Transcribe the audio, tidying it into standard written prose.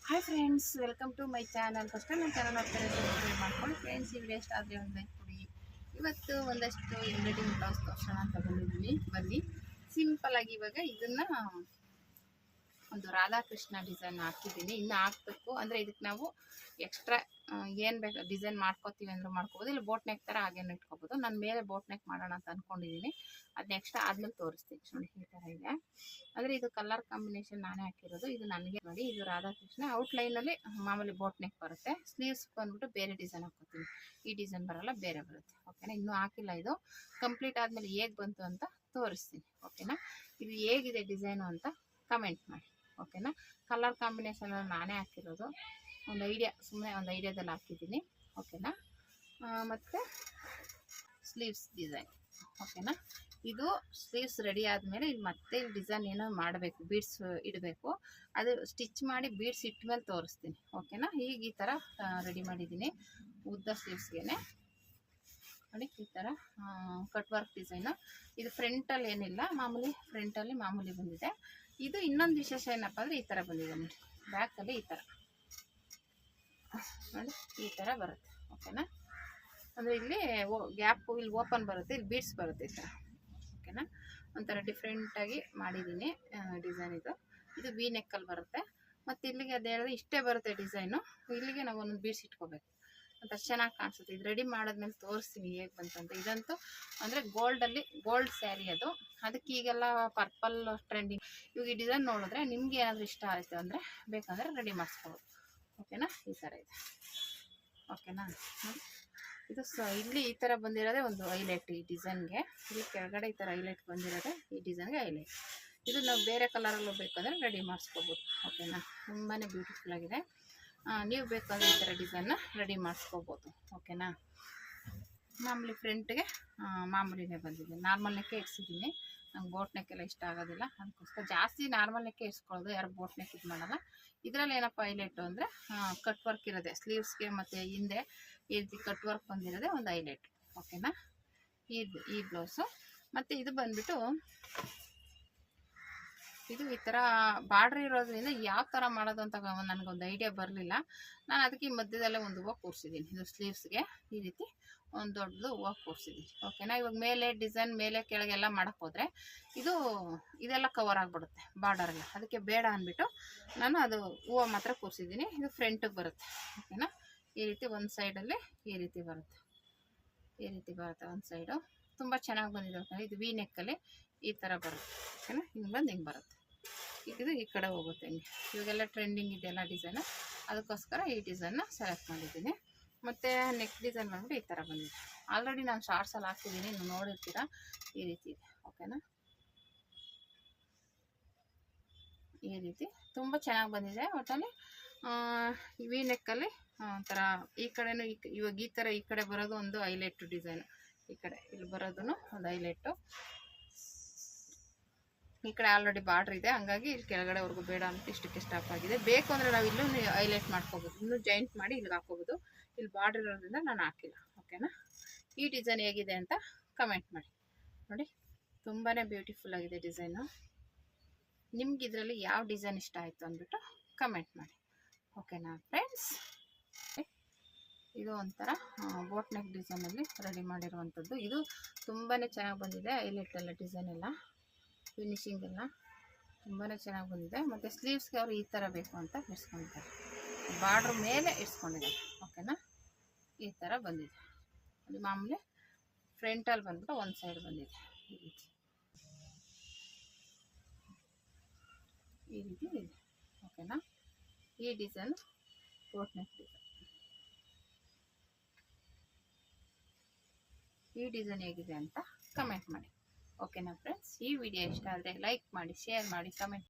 Hi friends, welcome to my channel. First ನನ್ನ channel ನೋಡ್ತಾರೆ subscribe ಮಾಡ್ಕೊಳ್ಳಿ ಫ್ರೆಂಡ್ಸ್. ಈ ವಿಡಿಯೋ ಇಷ್ಟ ಆದರೆ ಒಂದು ಲೈಕ್ ಕೊಡಿ. ಇವತ್ತು ಒಂದಷ್ಟು ಎಂಬ್ರಾಯ್ಡಿಂಗ್ ಬ್ಲೌಸ್ ತೋರಿಸೋಣ ಅಂತ ಬಂದಿದ್ದೀನಿ. ಬನ್ನಿ, ಸಿಂಪಲ್ಲಾಗಿ ಇವಾಗ ಇದನ್ನು ಒಂದು ರಾಧಾಕೃಷ್ಣ ಡಿಸೈನ್ ಹಾಕಿದ್ದೀನಿ. ಇನ್ನು ಹಾಕ್ಬೇಕು ಅಂದರೆ ಇದಕ್ಕೆ ನಾವು ಎಕ್ಸ್ಟ್ರಾ ಏನು ಬೇಕು ಡಿಸೈನ್ ಮಾಡ್ಕೋತೀವಿ ಅಂದ್ರೆ ಮಾಡ್ಕೋಬೋದು, ಇಲ್ಲ ಬೋಟ್ ನೆಕ್ ಥರ ಹಾಗೇನು ಇಟ್ಕೋಬೋದು. ನಾನು ಮೇಲೆ ಬೋಟ್ ನೆಕ್ ಮಾಡೋಣ ಅಂತ ಅಂದ್ಕೊಂಡಿದ್ದೀನಿ. ಅದು ನೆಕ್ಸ್ಟ್ ಆದ್ಮೇಲೆ ತೋರಿಸ್ತೀನಿ. ನೋಡಿ, ಈ ಥರ ಇದೆ. ಅಂದರೆ ಇದು ಕಲರ್ ಕಾಂಬಿನೇಷನ್ ನಾನೇ ಹಾಕಿರೋದು. ಇದು ನನಗೆ ನೋಡಿ, ಇದು ರಾಧಾಕೃಷ್ಣ ಔಟ್ಲೈನಲ್ಲಿ ಮಾಮೂಲಿ ಬೋಟ್ ನೆಕ್ ಬರುತ್ತೆ. ಸ್ಲೀವ್ಸ್ ಬಂದ್ಬಿಟ್ಟು ಬೇರೆ ಡಿಸೈನ್ ಹಾಕೋತೀನಿ. ಈ ಡಿಸೈನ್ ಬರೋಲ್ಲ, ಬೇರೆ ಬರುತ್ತೆ. ಓಕೆನಾ, ಇನ್ನೂ ಹಾಕಿಲ್ಲ. ಇದು ಕಂಪ್ಲೀಟ್ ಆದಮೇಲೆ ಹೇಗೆ ಬಂತು ಅಂತ ತೋರಿಸ್ತೀನಿ. ಓಕೆನಾ, ಇದು ಹೇಗಿದೆ ಡಿಸೈನು ಅಂತ ಕಮೆಂಟ್ ಮಾಡಿ. ಓಕೆನಾ, ಕಲರ್ ಕಾಂಬಿನೇಷನ್ ನಾನೇ ಹಾಕಿರೋದು. ಒಂದು ಐಡಿಯಾ, ಸುಮ್ಮನೆ ಒಂದು ಐಡಿಯಾದಲ್ಲಿ ಹಾಕಿದ್ದೀನಿ. ಓಕೆನಾ, ಮತ್ತು ಸ್ಲೀವ್ಸ್ ಡಿಸೈನ್. ಓಕೆನಾ, ಇದು ಸ್ಲೀವ್ಸ್ ರೆಡಿ ಆದಮೇಲೆ ಇಲ್ಲಿ ಮತ್ತೆ ಡಿಸೈನ್ ಏನೋ ಮಾಡಬೇಕು, ಬೀಡ್ಸ್ ಇಡಬೇಕು. ಅದು ಸ್ಟಿಚ್ ಮಾಡಿ ಬೀಡ್ಸ್ ಇಟ್ಟ ಮೇಲೆ ತೋರಿಸ್ತೀನಿ. ಓಕೆನಾ, ಈಗ ಈ ಥರ ರೆಡಿ ಮಾಡಿದ್ದೀನಿ. ಉದ್ದ ಸ್ಲೀವ್ಸ್ಗೆ ನೋಡಿ, ಈ ಥರ ಕಟ್ ವರ್ಕ್ ಡಿಸೈನು. ಇದು ಫ್ರಂಟಲ್ಲಿ ಏನಿಲ್ಲ, ಮಾಮೂಲಿ ಫ್ರಂಟಲ್ಲಿ ಮಾಮೂಲಿ ಬಂದಿದೆ. ಇದು ಇನ್ನೊಂದು ವಿಶೇಷ ಏನಪ್ಪ ಅಂದರೆ ಈ ಥರ ಬಂದಿದೆ ನೋಡಿ, ಬ್ಯಾಕಲ್ಲಿ ಈ ಥರ ನೋಡಿ, ಈ ಥರ ಬರುತ್ತೆ. ಓಕೆನಾ, ಅಂದರೆ ಇಲ್ಲಿ ಗ್ಯಾಪು ಇಲ್ಲಿ ಓಪನ್ ಬರುತ್ತೆ, ಇಲ್ಲಿ ಬೀಡ್ಸ್ ಬರುತ್ತೆ ಈ ಥರ. ಓಕೆನಾ, ಒಂಥರ ಡಿಫ್ರೆಂಟಾಗಿ ಮಾಡಿದ್ದೀನಿ ಡಿಸೈನ್. ಇದು ವಿ ನೆಕ್ಕಲ್ಲಿ ಬರುತ್ತೆ. ಮತ್ತು ಇಲ್ಲಿಗೆ ಅದು ಹೇಳಿದ್ರೆ ಇಷ್ಟೇ ಬರುತ್ತೆ ಡಿಸೈನು. ಇಲ್ಲಿಗೆ ನಾವು ಒಂದೊಂದು ಬೀಡ್ಸ್ ಇಟ್ಕೋಬೇಕು ಅಂತ ಚೆನ್ನಾಗಿ ಕಾಣಿಸುತ್ತೆ. ಇದು ರೆಡಿ ಮಾಡಿದ್ಮೇಲೆ ತೋರಿಸ್ತೀನಿ ಹೇಗೆ ಬಂತಂತ. ಇದಂತೂ ಅಂದರೆ ಗೋಲ್ಡಲ್ಲಿ ಗೋಲ್ಡ್ ಸ್ಯಾರಿ ಅದು. ಅದಕ್ಕೆ ಈಗೆಲ್ಲ ಪರ್ಪಲ್ ಟ್ರೆಂಡಿಂಗ್. ಇವಾಗ ಈ ಡಿಸೈನ್ ನೋಡಿದ್ರೆ ನಿಮ್ಗೆ ಏನಾದರೂ ಇಷ್ಟ ಆಯಿತು ಅಂದರೆ ಬೇಕಂದರೆ ರೆಡಿ ಮಾಡಿಸ್ಕೋಬೋದು. ಓಕೆನಾ, ಈ ಥರ ಇದೆ. ಓಕೆನಾ, ಇದು ಇಲ್ಲಿ ಈ ಥರ ಬಂದಿರೋದೇ ಒಂದು ಹೈಲೈಟ್ ಈ ಡಿಸೈನ್ಗೆ. ಇಲ್ಲಿ ಕೆಳಗಡೆ ಈ ಥರ ಹೈಲೈಟ್ ಬಂದಿರೋದೇ ಈ ಡಿಸೈನ್ಗೆ ಹೈಲೈಟ್. ಇದು ನಾವು ಬೇರೆ ಕಲರಲ್ಲೂ ಬೇಕಂದರೆ ರೆಡಿ ಮಾಡಿಸ್ಕೋಬೋದು. ಓಕೆನಾ, ತುಂಬಾ ಬ್ಯೂಟಿಫುಲ್ ಆಗಿದೆ. ನೀವು ಬೇಕಾದ್ರೆ ಈ ಥರ ಡಿಸೈನ್ನ ರೆಡಿ ಮಾಡಿಸ್ಕೋಬೋದು. ಓಕೆನಾ, ಮಾಮೂಲಿ ಫ್ರಂಟ್ಗೆ ಮಾಮೂಲಿನೇ ಬಂದಿದೆ. ನಾರ್ಮಲ್ ನೆಕ್ಕೆ ಇಡ್ಸಿದ್ದೀನಿ. ನಂಗೆ ಬೋಟ್ ನೆಕ್ಕೆಲ್ಲ ಇಷ್ಟ ಆಗೋದಿಲ್ಲ, ಅದಕ್ಕೋಸ್ಕರ ಜಾಸ್ತಿ ನಾರ್ಮಲ್ ನೆಕ್ಕೆ ಇಡ್ಸ್ಕೊಳ್ಳೋದು. ಯಾರು ಬೋಟ್ ನೆಕ್ ಇದು ಮಾಡಲ್ಲ. ಇದರಲ್ಲಿ ಏನಪ್ಪ ಹೈಲೈಟು ಅಂದರೆ ಕಟ್ ವರ್ಕ್ ಇರೋದೆ ಸ್ಲೀವ್ಸ್ಗೆ, ಮತ್ತು ಹಿಂದೆ ಈ ರೀತಿ ಕಟ್ ವರ್ಕ್ ಬಂದಿರೋದೆ ಒಂದು ಹೈಲೈಟ್. ಓಕೆನಾ, ಈ ಬ್ಲೌಸು. ಮತ್ತು ಇದು ಬಂದುಬಿಟ್ಟು ಇದು ಈ ಥರ ಬಾರ್ಡ್ರ್ ಇರೋದ್ರಿಂದ ಯಾವ ಥರ ಮಾಡೋದು ಅಂತ ನನಗೊಂದು ಐಡಿಯಾ ಬರಲಿಲ್ಲ. ನಾನು ಅದಕ್ಕೆ ಈ ಮಧ್ಯದಲ್ಲೇ ಒಂದು ಹೂವು ಕೂರಿಸಿದ್ದೀನಿ. ಇದು ಸ್ಲೀವ್ಸ್ಗೆ ಈ ರೀತಿ ಒಂದು ದೊಡ್ಡದು ಹೂವು ಕೂರಿಸಿದ್ದೀನಿ. ಓಕೆನಾ, ಇವಾಗ ಮೇಲೆ ಡಿಸೈನ್ ಮೇಲೆ ಕೆಳಗೆಲ್ಲ ಮಾಡೋಕ್ಕೆ ಹೋದರೆ ಇದೆಲ್ಲ ಕವರ್ ಆಗಿಬಿಡುತ್ತೆ ಬಾರ್ಡರೆಲ್ಲ. ಅದಕ್ಕೆ ಬೇಡ ಅಂದ್ಬಿಟ್ಟು ನಾನು ಅದು ಹೂವು ಮಾತ್ರ ಕೂರಿಸಿದ್ದೀನಿ. ಇದು ಫ್ರಂಟಿಗೆ ಬರುತ್ತೆ. ಓಕೆನಾ, ಈ ರೀತಿ ಒಂದು ಸೈಡಲ್ಲಿ ಈ ರೀತಿ ಬರುತ್ತೆ, ಒಂದು ಸೈಡು. ತುಂಬ ಚೆನ್ನಾಗಿ ಬಂದಿದೆ. ಇದು ವಿ ನೆಕ್ಕಲ್ಲಿ ಈ ಥರ ಬರುತ್ತೆ. ಓಕೆನಾ, ಹಿಂಗೆ ಬಂದು ಹಿಂಗೆ ಬರುತ್ತೆ. ಇದು ಈ ಕಡೆ ಹೋಗುತ್ತೆ ಹಿಂಗೆ. ಇವಾಗೆಲ್ಲ ಟ್ರೆಂಡಿಂಗ್ ಇದೆಲ್ಲ ಡಿಸೈನು, ಅದಕ್ಕೋಸ್ಕರ ಈ ಡಿಸೈನ್ನ ಸೆಲೆಕ್ಟ್ ಮಾಡಿದ್ದೀನಿ. ಮತ್ತು ನೆಕ್ ಡಿಸೈನ್ ಬಂದ್ಬಿಟ್ಟು ಈ ಥರ ಬಂದಿದೆ. ಆಲ್ರೆಡಿ ನಾನು ಶಾರ್ಟ್ಸಲ್ಲಿ ಹಾಕಿದ್ದೀನಿ, ನೀವು ನೋಡಿರ್ತೀರ. ಈ ರೀತಿ ಇದೆ. ಓಕೆನಾ, ಈ ರೀತಿ ತುಂಬ ಚೆನ್ನಾಗಿ ಬಂದಿದೆ. ಒಟ್ಟಲ್ಲಿ ವಿ ನೆಕ್ಕಲ್ಲಿ ಒಂಥರ ಈ ಕಡೆನೂ ಇವಾಗ ಈ ಥರ ಈ ಕಡೆ ಬರೋದು ಒಂದು ಹೈಲೈಟು ಡಿಸೈನು. ಈ ಕಡೆ ಇಲ್ಲಿ ಬರೋದು ಒಂದು ಹೈಲೈಟು. ಈ ಕಡೆ ಆಲ್ರೆಡಿ ಬಾರ್ಡ್ರ್ ಇದೆ, ಹಂಗಾಗಿ ಇಲ್ಲಿ ಕೆಳಗಡೆವರೆಗೂ ಬೇಡ ಅಂತ ಇಷ್ಟಕ್ಕೆ ಸ್ಟಾಪ್ ಆಗಿದೆ. ಬೇಕು ಅಂದರೆ ನಾವು ಇಲ್ಲೂ ಹೈಲೈಟ್ ಮಾಡ್ಕೋಬೋದು, ಇನ್ನೂ ಜಾಯಿಂಟ್ ಮಾಡಿ ಇಲ್ಲಿಗೆ ಹಾಕೋಬೋದು. ಇಲ್ಲಿ ಬಾರ್ಡ್ರ್ ಇರೋದ್ರಿಂದ ನಾನು ಹಾಕಿಲ್ಲ. ಓಕೆನಾ, ಈ ಡಿಸೈನ್ ಹೇಗಿದೆ ಅಂತ ಕಮೆಂಟ್ ಮಾಡಿ. ನೋಡಿ, ತುಂಬಾ ಬ್ಯೂಟಿಫುಲ್ ಆಗಿದೆ ಡಿಸೈನು. ನಿಮ್ಗೆ ಇದರಲ್ಲಿ ಯಾವ ಡಿಸೈನ್ ಇಷ್ಟ ಆಯಿತು ಅಂದ್ಬಿಟ್ಟು ಕಮೆಂಟ್ ಮಾಡಿ. ಓಕೆನಾ ಫ್ರೆಂಡ್ಸ್, ಇದು ಒಂಥರ ಬೋಟ್ ನೆಕ್ ಡಿಸೈನಲ್ಲಿ ರೆಡಿ ಮಾಡಿರುವಂಥದ್ದು. ಇದು ತುಂಬಾ ಚೆನ್ನಾಗಿ ಬಂದಿದೆ. ಹೈಲೈಟೆಲ್ಲ ಡಿಸೈನ್ ಎಲ್ಲ ಫಿನಿಶಿಂಗ್ ಎಲ್ಲ ತುಂಬಾ ಚೆನ್ನಾಗಿ ಬಂದಿದೆ. ಮತ್ತು ಸ್ಲೀವ್ಸ್ಗೆ ಅವರು ಈ ಥರ ಬೇಕು ಅಂತ ಇಡ್ಸ್ಕೊಳ್ತಾರೆ, ಬಾರ್ಡ್ರ್ ಮೇಲೆ ಇಡ್ಸ್ಕೊಂಡಿದ್ದಾರೆ. ಓಕೆನಾ, ಈ ಥರ ಬಂದಿದೆ. ಅದು ಮಾಮೂಲಿ ಫ್ರಂಟಲ್ಲಿ ಬಂದ್ಬಿಟ್ಟು ಒಂದು ಸೈಡ್ ಬಂದಿದೆ. ಈ ರೀತಿ ಇದೆ. ಓಕೆನಾ, ಈ ಡಿಸೈನ್ ಬೋಟ್ ನೆಕ್ ಡಿಸೈನ್. ಈ ಡಿಸೈನ್ ಹೇಗಿದೆ ಅಂತ ಕಮೆಂಟ್ ಮಾಡಿ. ಓಕೆನಾ ಫ್ರೆಂಡ್ಸ್, ಈ ವಿಡಿಯೋ ಇಷ್ಟ ಆದರೆ ಲೈಕ್ ಮಾಡಿ, ಶೇರ್ ಮಾಡಿ, ಕಮೆಂಟ್